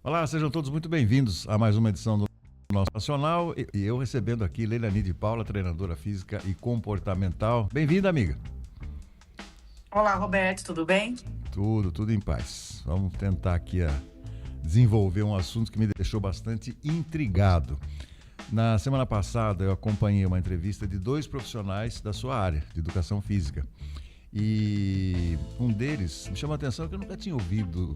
Olá, sejam todos muito bem-vindos a mais uma edição do Nosso Nacional. E eu recebendo aqui Leilani de Paula, treinadora física e comportamental. Bem-vinda, amiga. Olá, Roberto, tudo bem? Tudo em paz. Vamos tentar aqui desenvolver um assunto que me deixou bastante intrigado. Na semana passada, eu acompanhei uma entrevista de dois profissionais da sua área, de educação física. E um deles me chamou a atenção que eu nunca tinha ouvido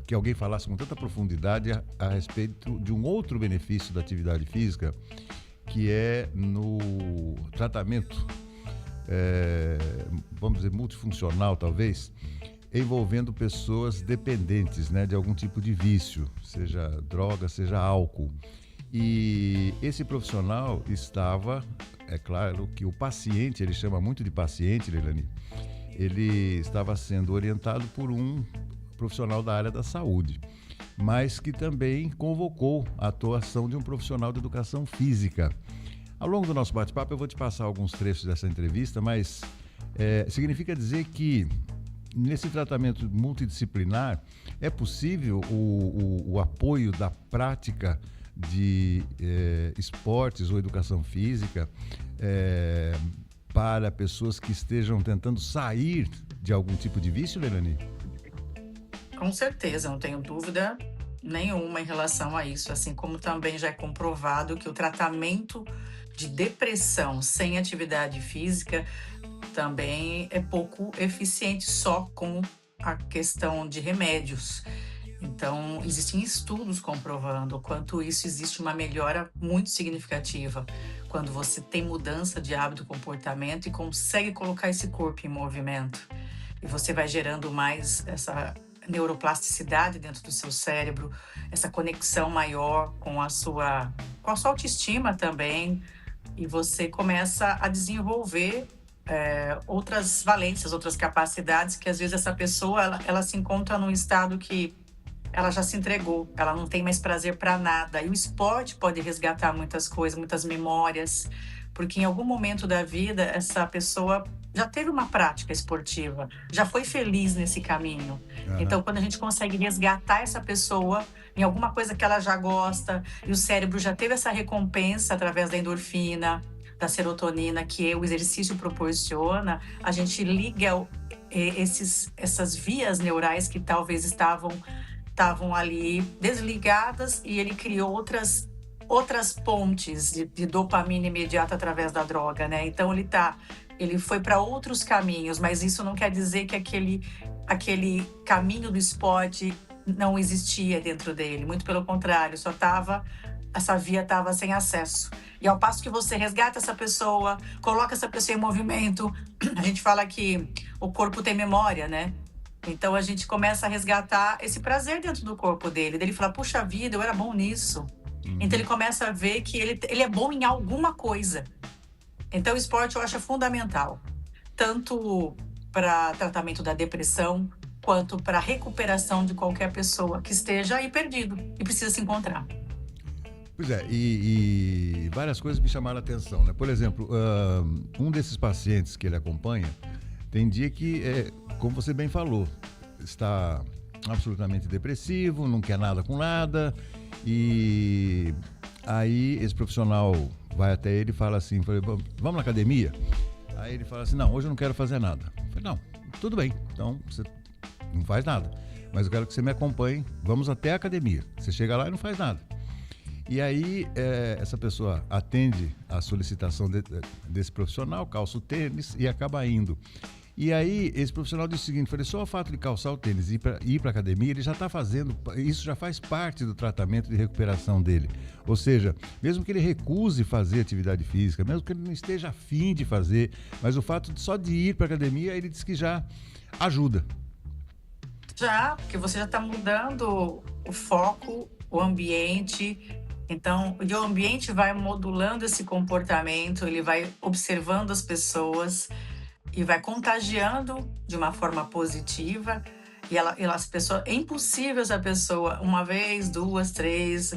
que alguém falasse com tanta profundidade a respeito de um outro benefício da atividade física, que é no tratamento, vamos dizer, multifuncional talvez, envolvendo pessoas dependentes, né, de algum tipo de vício, seja droga, seja álcool. E esse profissional estava, é claro que o paciente, ele chama muito de paciente, Leilani, ele estava sendo orientado por um profissional da área da saúde, mas que também convocou a atuação de um profissional de educação física. Ao longo do nosso bate-papo eu vou te passar alguns trechos dessa entrevista, mas significa dizer que nesse tratamento multidisciplinar é possível o apoio da prática de esportes ou educação física para pessoas que estejam tentando sair de algum tipo de vício, Leilani? Com certeza, não tenho dúvida nenhuma em relação a isso, assim como também já é comprovado que o tratamento de depressão sem atividade física também é pouco eficiente só com a questão de remédios. Então, existem estudos comprovando o quanto isso existe uma melhora muito significativa quando você tem mudança de hábito, comportamento e consegue colocar esse corpo em movimento. E você vai gerando mais essa neuroplasticidade dentro do seu cérebro, essa conexão maior com a sua autoestima também, e você começa a desenvolver outras valências, outras capacidades que às vezes essa pessoa ela se encontra num estado que ela já se entregou, ela não tem mais prazer para nada. E o esporte pode resgatar muitas coisas, muitas memórias, porque em algum momento da vida essa pessoa já teve uma prática esportiva, já foi feliz nesse caminho. Então, quando a gente consegue resgatar essa pessoa em alguma coisa que ela já gosta, e o cérebro já teve essa recompensa através da endorfina, da serotonina que o exercício proporciona, a gente liga essas vias neurais que talvez estavam ali desligadas, e ele criou outras pontes de dopamina imediata através da droga, né? Então ele foi para outros caminhos, mas isso não quer dizer que aquele caminho do esporte não existia dentro dele. Muito pelo contrário, essa via estava sem acesso. E ao passo que você resgata essa pessoa, coloca essa pessoa em movimento, a gente fala que o corpo tem memória, né? Então a gente começa a resgatar esse prazer dentro do corpo dele. Ele fala, puxa vida, eu era bom nisso. Então ele começa a ver que ele é bom em alguma coisa. Então o esporte eu acho fundamental, tanto para tratamento da depressão, quanto para recuperação de qualquer pessoa que esteja aí perdido e precisa se encontrar. Pois é, e várias coisas me chamaram a atenção, né? Por exemplo, um desses pacientes que ele acompanha, tem dia que, como você bem falou, está absolutamente depressivo, não quer nada com nada, e aí esse profissional vai até ele e fala assim, vamos na academia? Aí ele fala assim, não, hoje eu não quero fazer nada. Eu falei, não, tudo bem, então você não faz nada, mas eu quero que você me acompanhe, vamos até a academia. Você chega lá e não faz nada. E aí essa pessoa atende a solicitação desse profissional, calça o tênis e acaba indo. E aí esse profissional diz o seguinte, falei, só o fato de calçar o tênis e ir para a academia, ele já está fazendo, isso já faz parte do tratamento de recuperação dele. Ou seja, mesmo que ele recuse fazer atividade física, mesmo que ele não esteja afim de fazer, mas o fato só de ir para a academia, ele diz que já ajuda. Já, porque você já está mudando o foco, o ambiente. Então, o ambiente vai modulando esse comportamento, ele vai observando as pessoas e vai contagiando de uma forma positiva. E as pessoas, é impossível essa pessoa, uma vez, duas, três,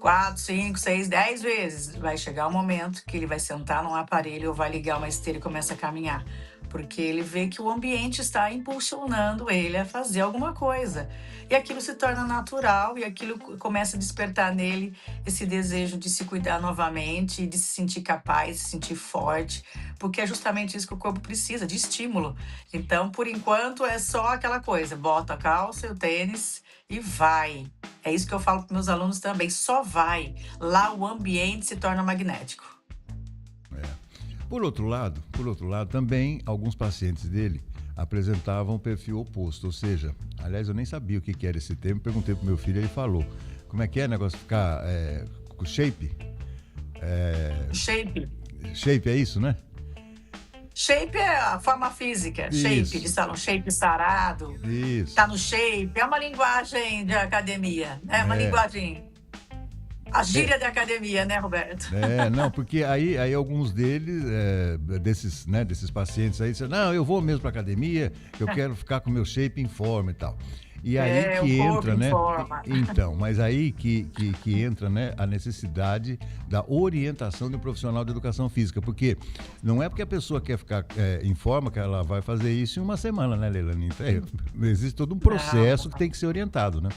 4, 5, 6, 10 vezes. Vai chegar um momento que ele vai sentar num aparelho ou vai ligar uma esteira e começa a caminhar, porque ele vê que o ambiente está impulsionando ele a fazer alguma coisa. E aquilo se torna natural e aquilo começa a despertar nele esse desejo de se cuidar novamente, de se sentir capaz, se sentir forte, porque é justamente isso que o corpo precisa, de estímulo. Então, por enquanto, é só aquela coisa: bota a calça e o tênis e vai. É isso que eu falo para meus alunos também, só vai. Lá o ambiente se torna magnético. Por outro lado, também alguns pacientes dele apresentavam o perfil oposto, ou seja, aliás, eu nem sabia o que era esse termo, perguntei pro meu filho, ele falou, como é que é o negócio de ficar com shape? Shape. Shape é isso, né? Shape é a forma física. Shape, de Isso, estar no shape sarado, isso. tá no shape. É uma linguagem de academia, né? Uma É, linguagem. A é, gíria da academia, né, Roberto? não, porque aí alguns deles, desses pacientes aí, disseram, não, eu vou mesmo pra academia, eu quero ficar com meu shape em forma e tal. E aí É, o que corpo entra, em né? forma. Então, mas aí que entra, né, a necessidade da orientação de um profissional de educação física, porque não é porque a pessoa quer ficar em forma que ela vai fazer isso em uma semana, né, Leilani? Então, existe todo um Não, processo que tem que ser orientado, né?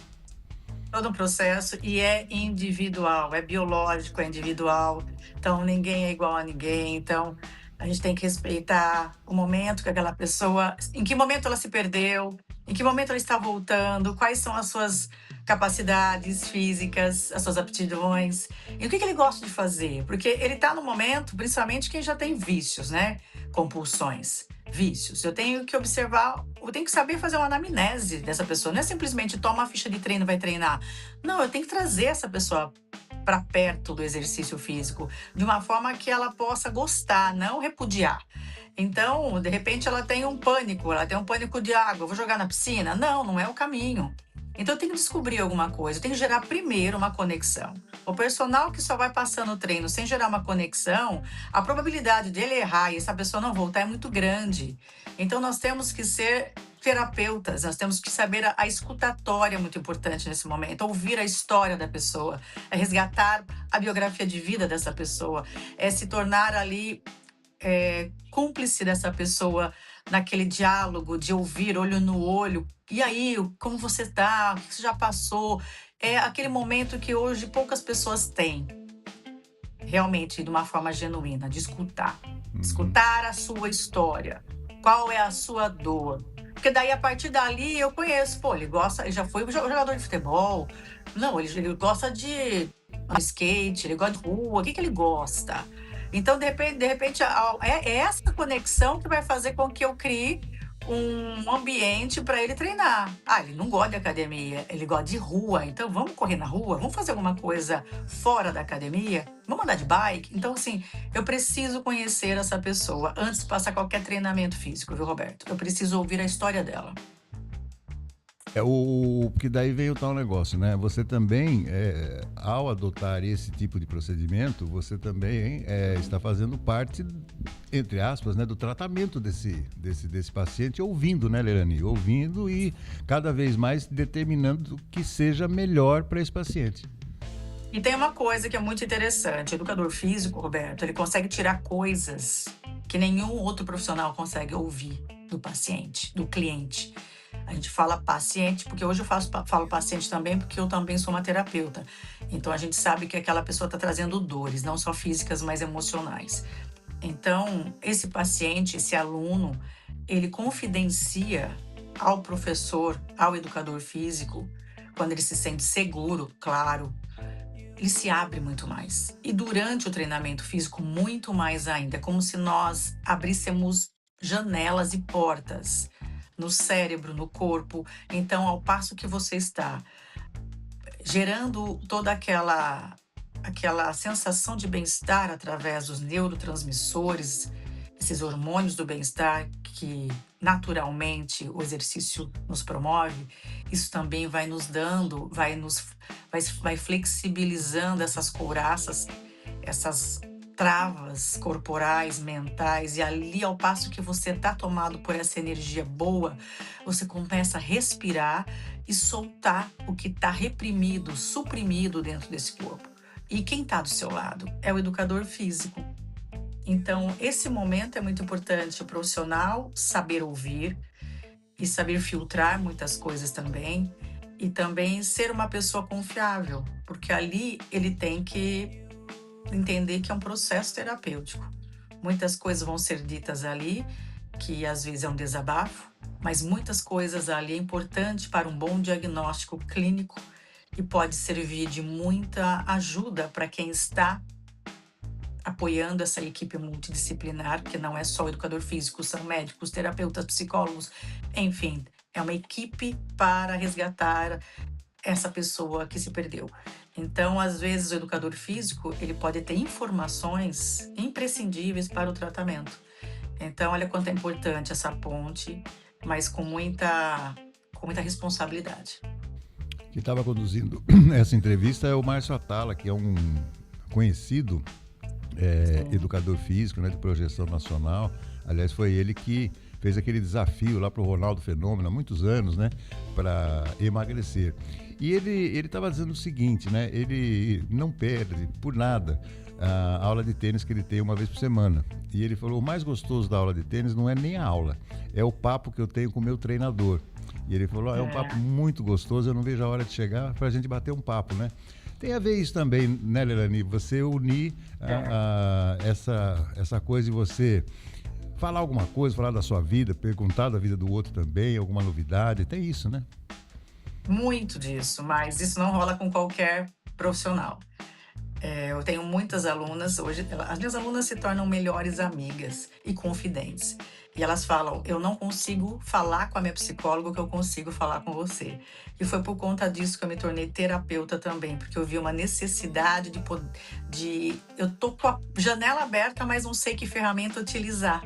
todo um processo e é individual, é biológico, é individual. Então, ninguém é igual a ninguém. Então, a gente tem que respeitar o momento que aquela pessoa, em que momento ela se perdeu, em que momento ela está voltando, quais são as suas capacidades físicas, as suas aptidões, e o que ele gosta de fazer. Porque ele está no momento, principalmente quem já tem vícios, né? Compulsões. Vícios. Eu tenho que observar, eu tenho que saber fazer uma anamnese dessa pessoa. Não é simplesmente toma a ficha de treino e vai treinar. Não, eu tenho que trazer essa pessoa para perto do exercício físico, de uma forma que ela possa gostar, não repudiar. Então, de repente, ela tem um pânico de água, eu vou jogar na piscina? Não, não é o caminho. Então, eu tenho que descobrir alguma coisa, eu tenho que gerar primeiro uma conexão. O personal que só vai passando o treino sem gerar uma conexão, a probabilidade dele errar e essa pessoa não voltar é muito grande. Então, nós temos que ser terapeutas, nós temos que saber a escutatória é muito importante nesse momento, ouvir a história da pessoa, é resgatar a biografia de vida dessa pessoa, é se tornar ali cúmplice dessa pessoa naquele diálogo de ouvir olho no olho. E aí, como você tá? O que você já passou? É aquele momento que hoje poucas pessoas têm, realmente, de uma forma genuína, de escutar. Uhum. Escutar a sua história. Qual é a sua dor? Porque daí, a partir dali, eu conheço. Pô, ele gosta, ele já foi jogador de futebol. Não, ele gosta de skate, ele gosta de rua. O que ele gosta? Então, de repente, é essa conexão que vai fazer com que eu crie um ambiente para ele treinar. Ah, ele não gosta de academia, ele gosta de rua. Então, vamos correr na rua? Vamos fazer alguma coisa fora da academia? Vamos andar de bike? Então, assim, eu preciso conhecer essa pessoa antes de passar qualquer treinamento físico, viu, Roberto? Eu preciso ouvir a história dela. Porque daí vem o tal negócio, né? Você também, ao adotar esse tipo de procedimento, você também está fazendo parte, entre aspas, né, do tratamento desse paciente, ouvindo, né, Leilani? Ouvindo e cada vez mais determinando o que seja melhor para esse paciente. E tem uma coisa que é muito interessante. O educador físico, Roberto, ele consegue tirar coisas que nenhum outro profissional consegue ouvir do paciente, do cliente. A gente fala paciente, porque hoje eu falo paciente também, porque eu também sou uma terapeuta. Então a gente sabe que aquela pessoa está trazendo dores, não só físicas, mas emocionais. Então, esse paciente, esse aluno, ele confidencia ao professor, ao educador físico, quando ele se sente seguro, claro, ele se abre muito mais. E durante o treinamento físico, muito mais ainda. É como se nós abríssemos janelas e portas no cérebro, no corpo. Então, ao passo que você está gerando toda aquela sensação de bem-estar através dos neurotransmissores, esses hormônios do bem-estar que naturalmente o exercício nos promove, isso também vai nos dando, vai flexibilizando essas couraças, essas travas corporais, mentais, e ali, ao passo que você está tomado por essa energia boa, você começa a respirar e soltar o que está reprimido, suprimido dentro desse corpo. E quem está do seu lado? É o educador físico. Então, esse momento é muito importante o profissional saber ouvir e saber filtrar muitas coisas também, e também ser uma pessoa confiável, porque ali ele tem que entender que é um processo terapêutico. Muitas coisas vão ser ditas ali, que às vezes é um desabafo, mas muitas coisas ali é importante para um bom diagnóstico clínico e pode servir de muita ajuda para quem está apoiando essa equipe multidisciplinar, que não é só o educador físico, são médicos, terapeutas, psicólogos, enfim, é uma equipe para resgatar essa pessoa que se perdeu. Então, às vezes, o educador físico, ele pode ter informações imprescindíveis para o tratamento. Então, olha quanto é importante essa ponte, mas com muita responsabilidade. Quem estava conduzindo essa entrevista é o Márcio Atala, que é um conhecido Sim. educador físico, né, de projeção nacional. Aliás, foi ele que fez aquele desafio lá para o Ronaldo Fenômeno há muitos anos, né, para emagrecer. E ele estava dizendo o seguinte, né, ele não perde por nada a aula de tênis que ele tem uma vez por semana. E ele falou, o mais gostoso da aula de tênis não é nem a aula, é o papo que eu tenho com o meu treinador. E ele falou, é um papo É, muito gostoso, eu não vejo a hora de chegar para a gente bater um papo, né? Tem a ver isso também, né, Leilani? Você unir é. essa coisa de você falar alguma coisa, falar da sua vida, perguntar da vida do outro também, alguma novidade. Tem isso, né? Muito disso, mas isso não rola com qualquer profissional. Eu tenho muitas alunas, hoje, as minhas alunas se tornam melhores amigas e confidentes. E elas falam: eu não consigo falar com a minha psicóloga o que eu consigo falar com você. E foi por conta disso que eu me tornei terapeuta também, porque eu vi uma necessidade eu tô com a janela aberta, mas não sei que ferramenta utilizar.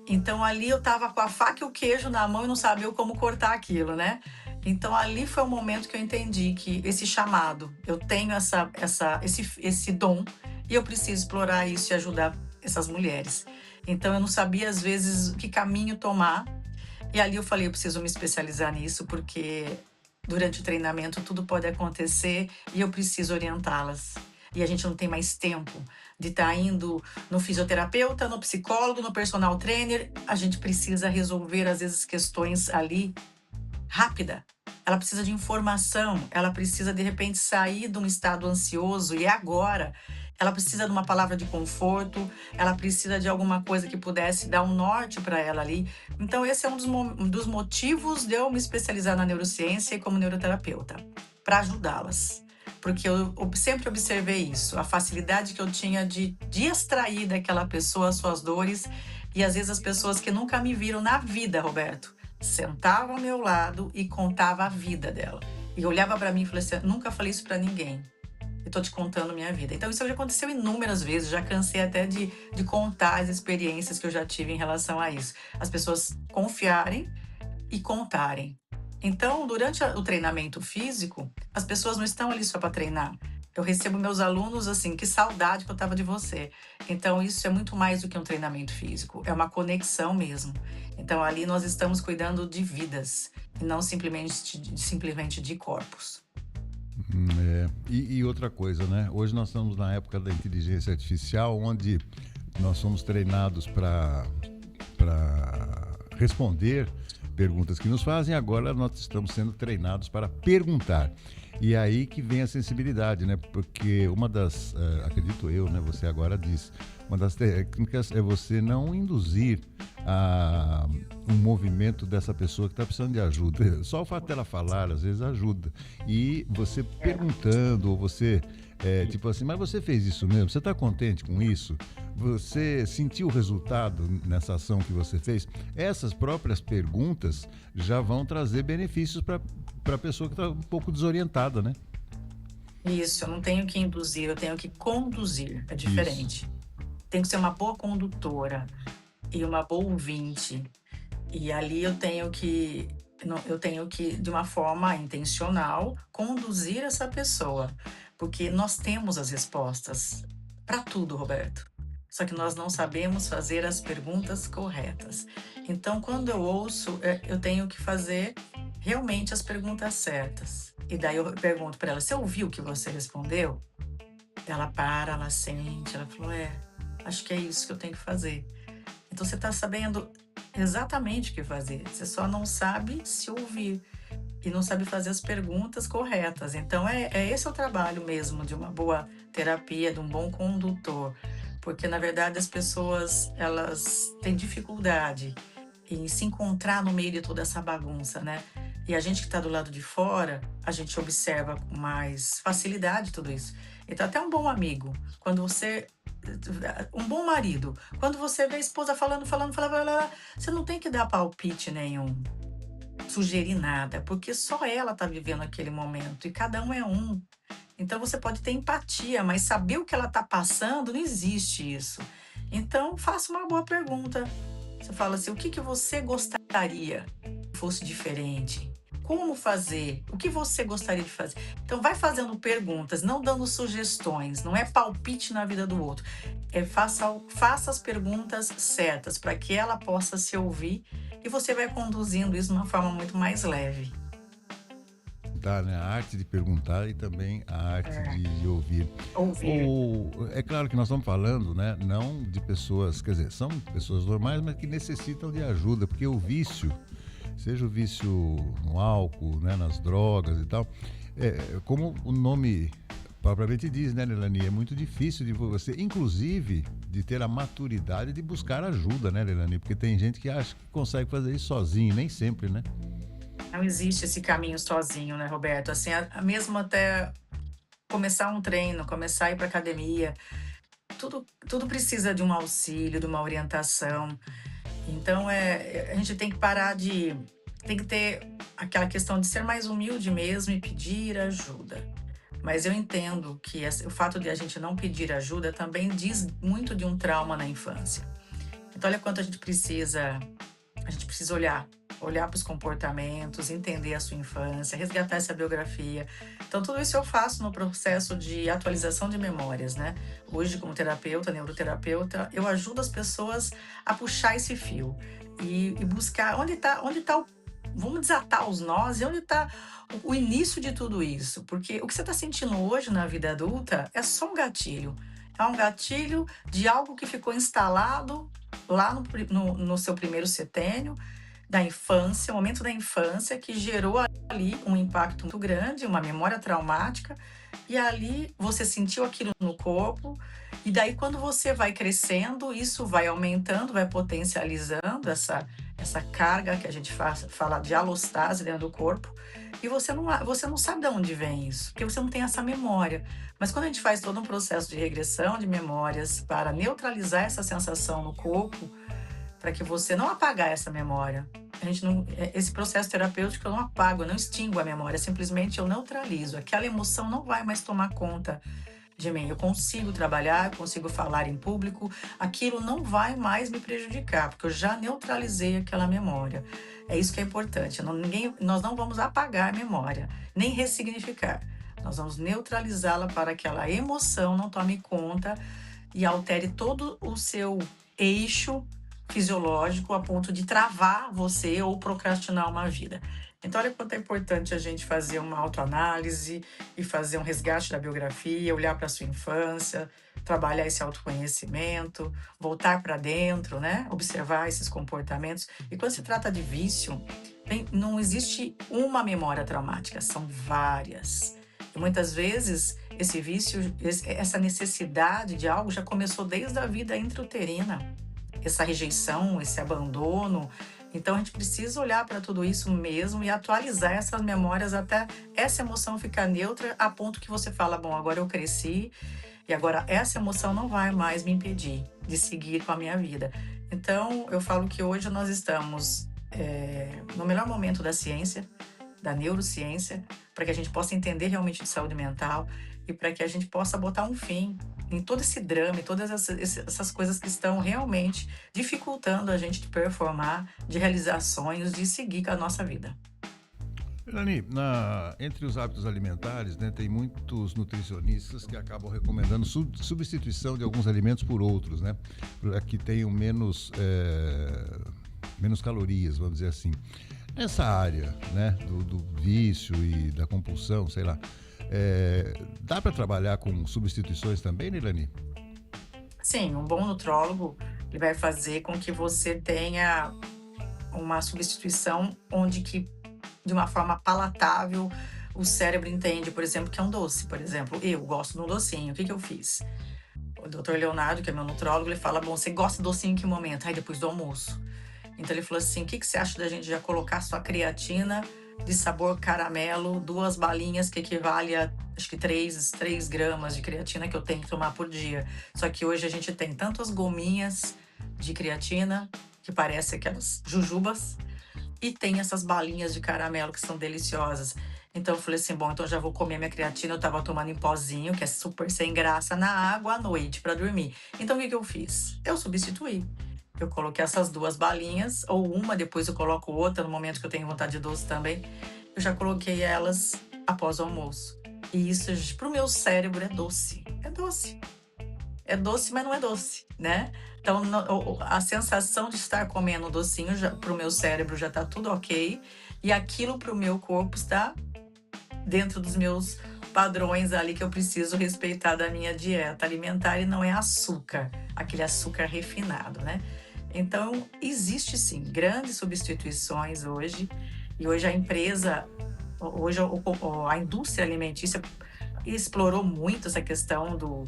Então ali eu estava com a faca e o queijo na mão e não sabia como cortar aquilo, né. Então ali foi o momento que eu entendi que esse chamado, eu tenho esse dom e eu preciso explorar isso e ajudar essas mulheres. Então eu não sabia às vezes que caminho tomar, e ali eu falei: "Eu preciso me especializar nisso, porque durante o treinamento tudo pode acontecer e eu preciso orientá-las". E a gente não tem mais tempo de estar indo no fisioterapeuta, no psicólogo, no personal trainer. A gente precisa resolver, às vezes, questões ali rápida. Ela precisa de informação, ela precisa, de repente, sair de um estado ansioso e é agora. Ela precisa de uma palavra de conforto, ela precisa de alguma coisa que pudesse dar um norte para ela ali. Então, esse é um dos motivos de eu me especializar na neurociência e como neuroterapeuta, para ajudá-las. Porque eu sempre observei isso, a facilidade que eu tinha de extrair daquela pessoa as suas dores, e às vezes as pessoas que nunca me viram na vida, Roberto, sentava ao meu lado e contava a vida dela. E olhava para mim e falei assim: "Nunca falei isso para ninguém. Eu tô te contando minha vida". Então isso já aconteceu inúmeras vezes, já cansei até de contar as experiências que eu já tive em relação a isso. As pessoas confiarem e contarem. Então, durante o treinamento físico, as pessoas não estão ali só para treinar. Eu recebo meus alunos assim: "Que saudade que eu estava de você". Então isso é muito mais do que um treinamento físico, é uma conexão mesmo. Então ali nós estamos cuidando de vidas e não simplesmente de corpos. E outra coisa, né? Hoje nós estamos na época da inteligência artificial, onde nós somos treinados para responder perguntas que nos fazem, agora nós estamos sendo treinados para perguntar. E aí que vem a sensibilidade, né? Porque uma das, acredito eu, né? Você agora diz, uma das técnicas é você não induzir um movimento dessa pessoa que está precisando de ajuda. Só o fato dela falar, às vezes, ajuda. E você perguntando, ou você, tipo assim, mas você fez isso mesmo? Você está contente com isso? Você sentiu o resultado nessa ação que você fez? Essas próprias perguntas já vão trazer benefícios para a pessoa que está um pouco desorientada, né? Isso, eu não tenho que induzir, eu tenho que conduzir, é Isso. diferente. Tenho que ser uma boa condutora e uma boa ouvinte. E ali eu tenho que, de uma forma intencional, conduzir essa pessoa, porque nós temos as respostas para tudo, Roberto. Só que nós não sabemos fazer as perguntas corretas. Então, quando eu ouço, eu tenho que fazer realmente as perguntas certas. E daí eu pergunto para ela: "Você ouviu o que você respondeu?" Ela para, ela sente, ela falou: "É, acho que é isso que eu tenho que fazer". Então você está sabendo exatamente o que fazer, você só não sabe se ouvir e não sabe fazer as perguntas corretas. Então é esse o trabalho mesmo de uma boa terapia, de um bom condutor, porque na verdade as pessoas elas têm dificuldade em se encontrar no meio de toda essa bagunça, né. E a gente que está do lado de fora, a gente observa com mais facilidade tudo isso. Então até um bom amigo, quando você um bom marido, quando você vê a esposa falando, falando, falando, falando, você não tem que dar palpite nenhum, sugerir nada, porque só ela está vivendo aquele momento e cada um é um. Então você pode ter empatia, mas saber o que ela está passando, não existe isso. Então faça uma boa pergunta. Você fala assim: "O que que você gostaria que fosse diferente? Como fazer? O que você gostaria de fazer?". Então vai fazendo perguntas, não dando sugestões, não é palpite na vida do outro. Faça as perguntas certas para que ela possa se ouvir e você vai conduzindo isso de uma forma muito mais leve. Tá, né? A arte de perguntar e também a arte É, de ouvir. ouvir. Ou é claro que nós estamos falando, né? Não de pessoas, quer dizer, são pessoas normais, mas que necessitam de ajuda, porque o vício, seja o vício no álcool, né, nas drogas e tal, como o nome propriamente diz, né, Leilani, é muito difícil de você, inclusive, de ter a maturidade de buscar ajuda, né, Leilani? Porque tem gente que acha que consegue fazer isso sozinho, nem sempre, né? Não existe esse caminho sozinho, né, Roberto? Assim, mesmo até começar um treino, começar a ir para academia, tudo precisa de um auxílio, de uma orientação. Então, a gente tem que parar de tem que ter aquela questão de ser mais humilde mesmo e pedir ajuda. Mas eu entendo que o fato de a gente não pedir ajuda também diz muito de um trauma na infância. Então, olha quanto a gente precisa olhar para os comportamentos, entender a sua infância, resgatar essa biografia. Então, tudo isso eu faço no processo de atualização de memórias, né? Hoje, como terapeuta, neuroterapeuta, eu ajudo as pessoas a puxar esse fio e buscar onde tá vamos desatar os nós e onde está o início de tudo isso. Porque o que você está sentindo hoje na vida adulta é só um gatilho. É um gatilho de algo que ficou instalado lá no seu primeiro setênio da infância, o momento da infância que gerou ali um impacto muito grande, uma memória traumática, e ali você sentiu aquilo no corpo, e daí quando você vai crescendo, isso vai aumentando, vai potencializando essa carga que a gente fala de alostase dentro do corpo, e você não sabe de onde vem isso, porque você não tem essa memória. Mas quando a gente faz todo um processo de regressão de memórias para neutralizar essa sensação no corpo, para que você não apagar essa memória. A gente não, esse processo terapêutico eu não apago, eu não extingo a memória, simplesmente eu neutralizo. Aquela emoção não vai mais tomar conta de mim. Eu consigo trabalhar, eu consigo falar em público, aquilo não vai mais me prejudicar, porque eu já neutralizei aquela memória. É isso que é importante. Nós não vamos apagar a memória, nem ressignificar. Nós vamos neutralizá-la para que aquela emoção não tome conta e altere todo o seu eixo fisiológico a ponto de travar você ou procrastinar uma vida. Então, olha quanto é importante a gente fazer uma autoanálise e fazer um resgate da biografia, olhar para a sua infância, trabalhar esse autoconhecimento, voltar para dentro, né? Observar esses comportamentos. E quando se trata de vício, não existe uma memória traumática, são várias. E muitas vezes esse vício, essa necessidade de algo já começou desde a vida intrauterina, essa rejeição, esse abandono. Então a gente precisa olhar para tudo isso mesmo e atualizar essas memórias até essa emoção ficar neutra a ponto que você fala, bom, agora eu cresci e agora essa emoção não vai mais me impedir de seguir com a minha vida. Então eu falo que hoje nós estamos no melhor momento da ciência, da neurociência, para que a gente possa entender realmente de saúde mental e para que a gente possa botar um fim em todo esse drama e todas essas coisas que estão realmente dificultando a gente de performar, de realizar sonhos, de seguir com a nossa vida. Elani, entre os hábitos alimentares, né, tem muitos nutricionistas que acabam recomendando substituição de alguns alimentos por outros, né, que tenham menos calorias, vamos dizer assim. Nessa área, né, do vício e da compulsão, sei lá, Dá para trabalhar com substituições também, Nilani? Sim, um bom nutrólogo, ele vai fazer com que você tenha uma substituição onde que, de uma forma palatável, o cérebro entende, por exemplo, que é um doce. Por exemplo, eu gosto de um docinho, o que que eu fiz? O doutor Leonardo, que é meu nutrólogo, ele fala: bom, você gosta de docinho em que momento? Aí depois do almoço. Então ele falou assim: o que que você acha da gente já colocar sua creatina de sabor caramelo, 2 balinhas, que equivale a acho que 3 gramas de creatina que eu tenho que tomar por dia. Só que hoje a gente tem tantas gominhas de creatina, que parece aquelas jujubas, e tem essas balinhas de caramelo que são deliciosas. Então eu falei assim: bom, então já vou comer minha creatina. Eu tava tomando em pozinho, que é super sem graça, na água à noite para dormir. Então o que que eu fiz? Eu substituí. Eu coloquei essas 2 balinhas, ou uma, depois eu coloco outra no momento que eu tenho vontade de doce também. Eu já coloquei elas após o almoço. E isso para o meu cérebro é doce. É doce. É doce, mas não é doce, né? Então, a sensação de estar comendo um docinho para o meu cérebro já está tudo ok. E aquilo para o meu corpo está dentro dos meus padrões ali que eu preciso respeitar da minha dieta alimentar, e não é açúcar, aquele açúcar refinado, né? Então, existe sim grandes substituições hoje, e hoje a empresa, hoje a indústria alimentícia explorou muito essa questão do,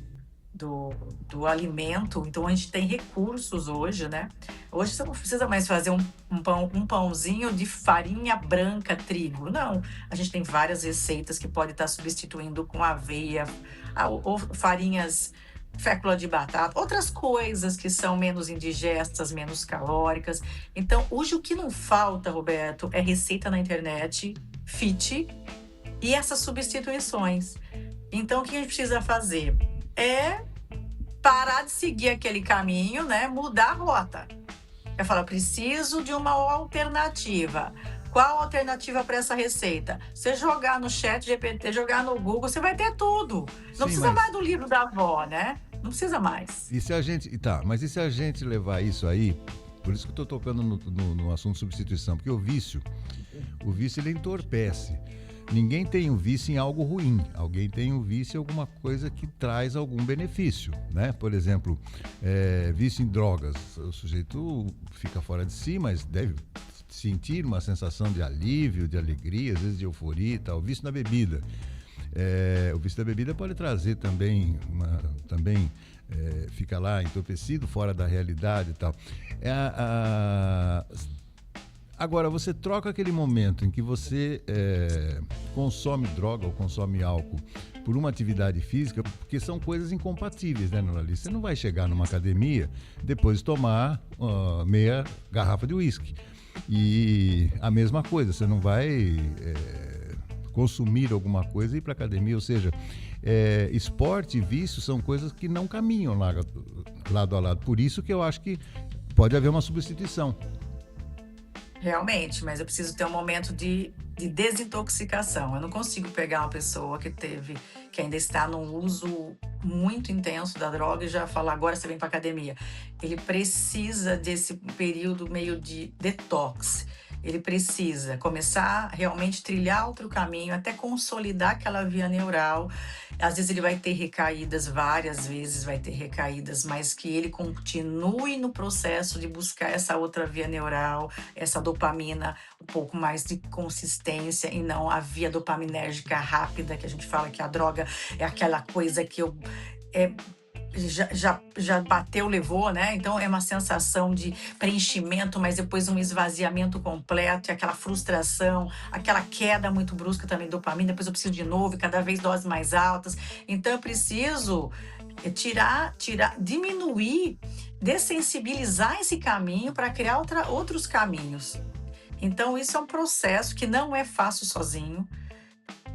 do alimento. Então a gente tem recursos hoje, né? Hoje você não precisa mais fazer um pãozinho de farinha branca, trigo. Não, a gente tem várias receitas que pode estar substituindo com aveia, ou farinhas, fécula de batata, outras coisas que são menos indigestas, menos calóricas. Então, hoje o que não falta, Roberto, é receita na internet, fit e essas substituições. Então, o que a gente precisa fazer é parar de seguir aquele caminho, né? Mudar a rota. Eu falo: preciso de uma alternativa. Qual a alternativa para essa receita? Você jogar no chat GPT, jogar no Google, você vai ter tudo. Não Sim, precisa mas mais do livro da avó, né? Não precisa mais. e se a gente. Tá, mas e se a gente levar isso aí? Por isso que eu estou tocando no assunto substituição, porque o vício ele entorpece. Ninguém tem um vício em algo ruim. Alguém tem um vício em alguma coisa que traz algum benefício, né? Por exemplo, vício em drogas. O sujeito fica fora de si, mas deve sentir uma sensação de alívio, de alegria, às vezes de euforia e tal. Vício na bebida. O vício da bebida pode trazer também, fica lá entorpecido, fora da realidade e tal. Agora, você troca aquele momento em que você consome droga ou consome álcool por uma atividade física, porque são coisas incompatíveis, né, Nolali? Você não vai chegar numa academia depois de tomar meia garrafa de uísque. E a mesma coisa, você não vai consumir alguma coisa e ir para academia. Ou seja, esporte e vício são coisas que não caminham lado a lado. Por isso que eu acho que pode haver uma substituição. Realmente, mas eu preciso ter um momento de desintoxicação. Eu não consigo pegar uma pessoa que ainda está num uso muito intenso da droga e já falar: agora você vem para academia. Ele precisa desse período meio de detox. Ele precisa começar a realmente trilhar outro caminho, até consolidar aquela via neural. Às vezes ele vai ter recaídas, várias vezes vai ter recaídas, mas que ele continue no processo de buscar essa outra via neural, essa dopamina um pouco mais de consistência, e não a via dopaminérgica rápida, que a gente fala que a droga é aquela coisa que já bateu, levou, né? Então é uma sensação de preenchimento, mas depois um esvaziamento completo, e aquela frustração, aquela queda muito brusca também de dopamina. Depois eu preciso de novo, e cada vez doses mais altas. Então eu preciso diminuir, dessensibilizar esse caminho para criar outros caminhos. Então isso é um processo que não é fácil sozinho,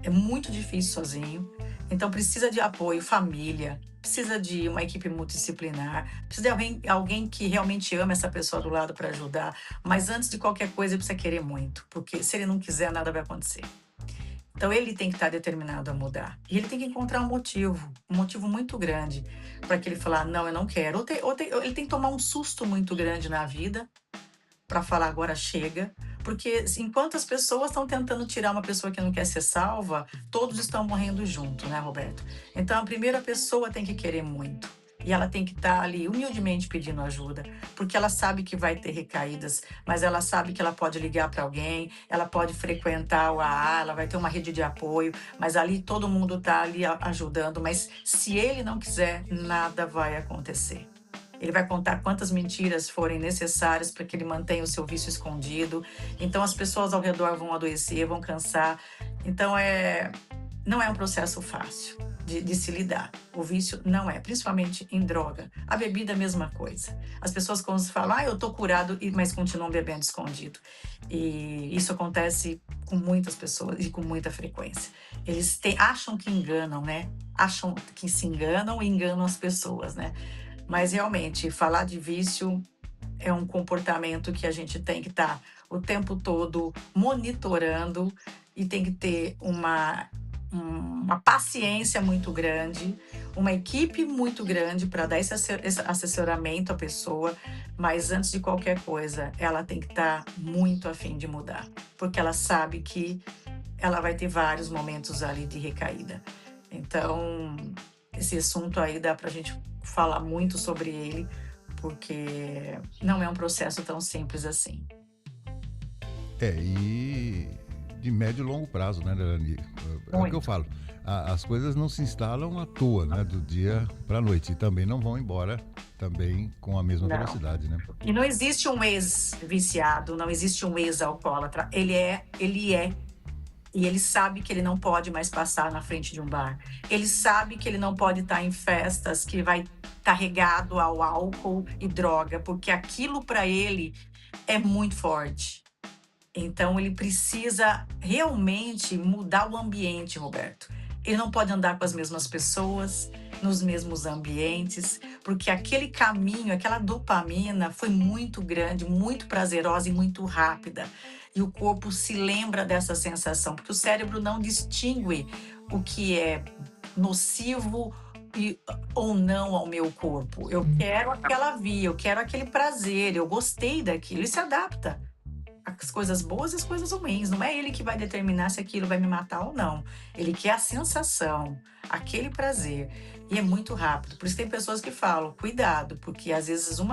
é muito difícil sozinho. Então precisa de apoio, família, precisa de uma equipe multidisciplinar, precisa de alguém que realmente ama essa pessoa do lado para ajudar. Mas antes de qualquer coisa, ele precisa querer muito, porque se ele não quiser, nada vai acontecer. Então ele tem que estar determinado a mudar. E ele tem que encontrar um motivo muito grande para que ele falar: não, eu não quero. Ele tem que tomar um susto muito grande na vida para falar: agora chega. Porque enquanto as pessoas estão tentando tirar uma pessoa que não quer ser salva, todos estão morrendo junto, né, Roberto? Então a primeira pessoa tem que querer muito. E ela tem que estar ali humildemente pedindo ajuda, porque ela sabe que vai ter recaídas, mas ela sabe que ela pode ligar para alguém, ela pode frequentar o AA, ela vai ter uma rede de apoio, mas ali todo mundo está ali ajudando. Mas se ele não quiser, nada vai acontecer. Ele vai contar quantas mentiras forem necessárias para que ele mantenha o seu vício escondido. Então as pessoas ao redor vão adoecer, vão cansar. Então não é um processo fácil de se lidar. O vício não é, principalmente em droga. A bebida é a mesma coisa. As pessoas quando falam, eu tô curado, mas continuam bebendo escondido. E isso acontece com muitas pessoas e com muita frequência. Eles acham que enganam, né? Acham que se enganam e enganam as pessoas, né? Mas realmente, falar de vício é um comportamento que a gente tem que estar o tempo todo monitorando e tem que ter uma paciência muito grande, uma equipe muito grande para dar esse assessoramento à pessoa, mas antes de qualquer coisa, ela tem que estar muito a fim de mudar, porque ela sabe que ela vai ter vários momentos ali de recaída. Então, esse assunto aí dá para a gente falar muito sobre ele, porque não é um processo tão simples assim. E de médio e longo prazo, né, Dani? É o que eu Muito. falo. As coisas não se instalam à toa, né, do dia para a noite. E também não vão embora também com a mesma Não. velocidade, né? E não existe um ex-viciado, não existe um ex-alcoólatra. Ele é. E ele sabe que ele não pode mais passar na frente de um bar. Ele sabe que ele não pode estar em festas que vai estar regado ao álcool e droga, porque aquilo para ele é muito forte. Então ele precisa realmente mudar o ambiente, Roberto. Ele não pode andar com as mesmas pessoas, nos mesmos ambientes, porque aquele caminho, aquela dopamina foi muito grande, muito prazerosa e muito rápida. E o corpo se lembra dessa sensação, porque o cérebro não distingue o que é nocivo ou não ao meu corpo. Eu quero aquela via, eu quero aquele prazer, eu gostei daquilo e se adapta. As coisas boas e as coisas ruins. Não é ele que vai determinar se aquilo vai me matar ou não. Ele quer a sensação, aquele prazer. E é muito rápido. Por isso tem pessoas que falam, cuidado, porque às vezes um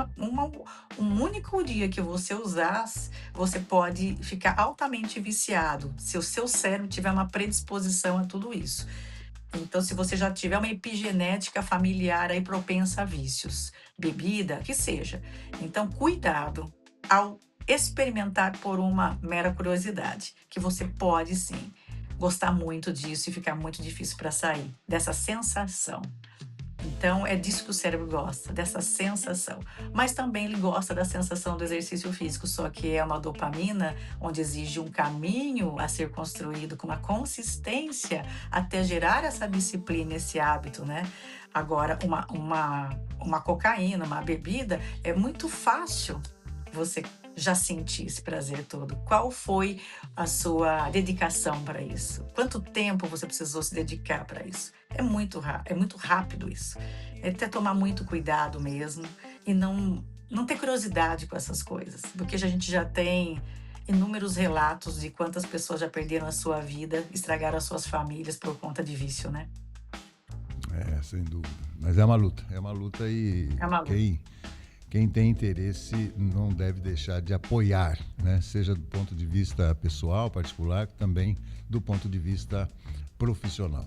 único dia que você usar, você pode ficar altamente viciado, se o seu cérebro tiver uma predisposição a tudo isso. Então, se você já tiver uma epigenética familiar aí propensa a vícios, bebida, que seja. Então, cuidado ao experimentar por uma mera curiosidade, que você pode sim gostar muito disso e ficar muito difícil para sair dessa sensação. Então, é disso que o cérebro gosta, dessa sensação. Mas também ele gosta da sensação do exercício físico, só que é uma dopamina onde exige um caminho a ser construído com uma consistência até gerar essa disciplina, esse hábito, né? Agora, uma cocaína, uma bebida, é muito fácil você já sentir esse prazer todo. Qual foi a sua dedicação para isso? Quanto tempo você precisou se dedicar para isso? É muito rápido isso. É até tomar muito cuidado mesmo e não ter curiosidade com essas coisas, porque a gente já tem inúmeros relatos de quantas pessoas já perderam a sua vida, estragaram as suas famílias por conta de vício, né? Sem dúvida. Mas é uma luta e É uma luta. quem tem interesse não deve deixar de apoiar, né? Seja do ponto de vista pessoal, particular, também do ponto de vista profissional.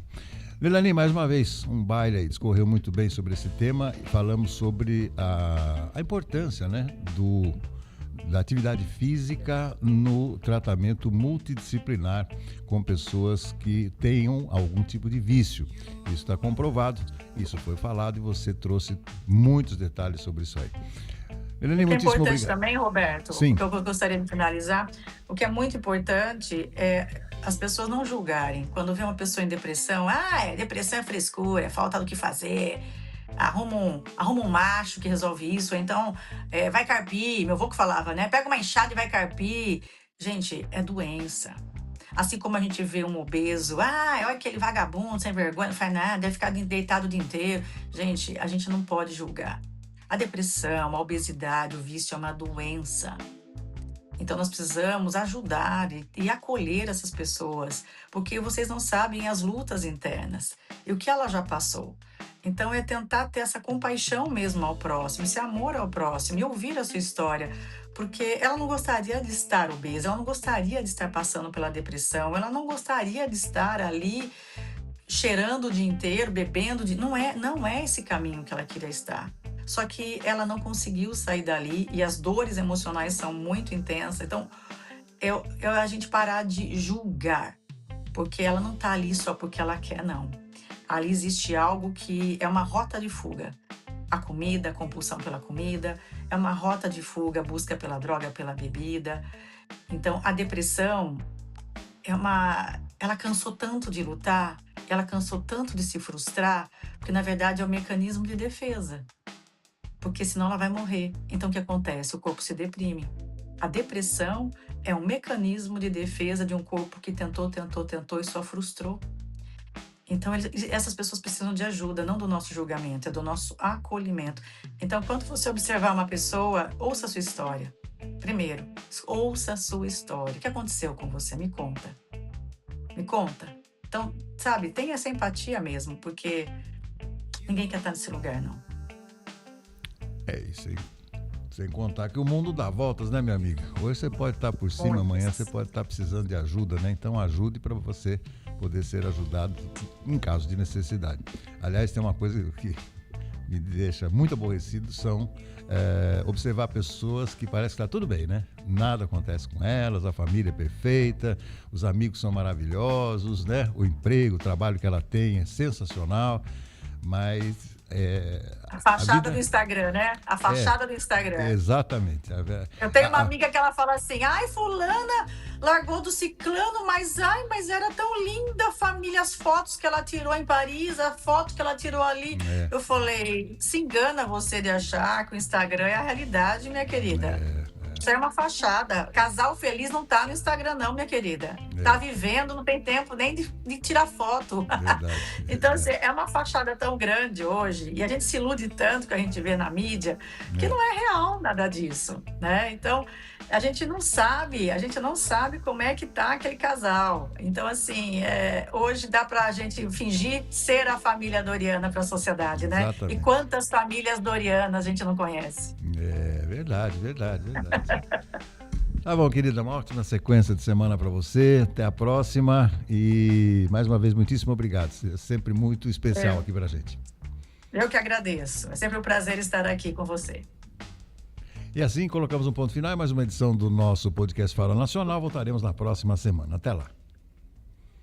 Leilani, mais uma vez, um baile aí, discorreu muito bem sobre esse tema e falamos sobre a importância, né, da atividade física no tratamento multidisciplinar com pessoas que tenham algum tipo de vício. Isso está comprovado, isso foi falado e você trouxe muitos detalhes sobre isso aí. Helene, O que é muitíssimo importante obrigado. também, Roberto, Sim. o que eu gostaria de finalizar, o que é muito importante é as pessoas não julgarem. Quando vê uma pessoa em depressão, depressão é frescura, é falta do que fazer, arruma um macho que resolve isso, ou então vai carpir, meu avô que falava, né? Pega uma enxada e vai carpir. Gente, é doença. Assim como a gente vê um obeso, olha aquele vagabundo, sem vergonha, não faz nada, deve ficar deitado o dia inteiro. Gente, a gente não pode julgar. A depressão, a obesidade, o vício é uma doença. Então nós precisamos ajudar e acolher essas pessoas, porque vocês não sabem as lutas internas e o que ela já passou. Então é tentar ter essa compaixão mesmo ao próximo, esse amor ao próximo e ouvir a sua história, porque ela não gostaria de estar obesa, ela não gostaria de estar passando pela depressão, ela não gostaria de estar ali cheirando o dia inteiro, bebendo, não é esse caminho que ela queria estar. Só que ela não conseguiu sair dali e as dores emocionais são muito intensas. Então, é a gente parar de julgar, porque ela não está ali só porque ela quer, não. Ali existe algo que é uma rota de fuga. A comida, a compulsão pela comida, é uma rota de fuga, a busca pela droga, pela bebida. Então, a depressão ela cansou tanto de lutar, ela cansou tanto de se frustrar, porque na verdade é um mecanismo de defesa, porque senão ela vai morrer. Então o que acontece? O corpo se deprime. A depressão é um mecanismo de defesa de um corpo que tentou, tentou, tentou e só frustrou. Então essas pessoas precisam de ajuda, não do nosso julgamento, é do nosso acolhimento. Então quando você observar uma pessoa, ouça a sua história. Primeiro, ouça a sua história. O que aconteceu com você? Me conta. Me conta. Então, sabe, tem essa empatia mesmo, porque ninguém quer estar nesse lugar, não. É isso aí. Sem contar que o mundo dá voltas, né, minha amiga? Hoje você pode estar por cima, amanhã você Muitas. pode estar precisando de ajuda, né? Então ajude para você poder ser ajudado em caso de necessidade. Aliás, tem uma coisa que me deixa muito aborrecido, são observar pessoas que parece que está tudo bem, né? Nada acontece com elas, a família é perfeita, os amigos são maravilhosos, né? O emprego, o trabalho que ela tem é sensacional, mas A a fachada do vida Instagram, né? A é fachada do Instagram. exatamente. Eu tenho uma A, a, amiga que ela fala assim: ai, fulana largou do ciclano, mas era tão linda a família, as fotos que ela tirou em Paris, a foto que ela tirou ali. é, Eu falei: se engana você de achar que o Instagram é a realidade, minha querida. Isso é uma fachada. Casal feliz não tá no Instagram, não, minha querida. Tá é, vivendo, não tem tempo nem de tirar foto. verdade, Então, assim, verdade. é uma fachada tão grande hoje, e a gente se ilude tanto que a gente vê na mídia, que É, não é real nada disso, né? Então, a gente não sabe como é que tá aquele casal. Então, assim, hoje dá pra gente fingir ser a família Doriana para a sociedade, né? E exatamente. quantas famílias Dorianas a gente não conhece? É verdade, verdade, verdade. Tá bom, querida, uma ótima sequência de semana para você. Até a próxima e mais uma vez muitíssimo obrigado. É sempre muito especial É, aqui pra gente. eu que agradeço. É sempre um prazer estar aqui com você. E assim colocamos um ponto final em mais uma edição do nosso podcast Fala Nacional. Voltaremos na próxima semana. Até lá.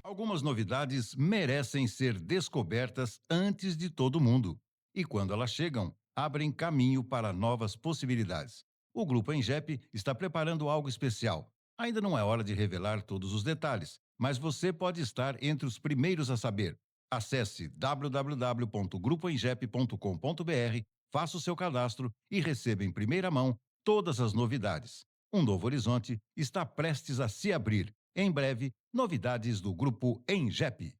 Algumas novidades merecem ser descobertas antes de todo mundo. E quando elas chegam, abrem caminho para novas possibilidades. O Grupo Engep está preparando algo especial. Ainda não é hora de revelar todos os detalhes, mas você pode estar entre os primeiros a saber. Acesse www.grupoengep.com.br, faça o seu cadastro e receba em primeira mão todas as novidades. Um novo horizonte está prestes a se abrir. Em breve, novidades do Grupo Engep.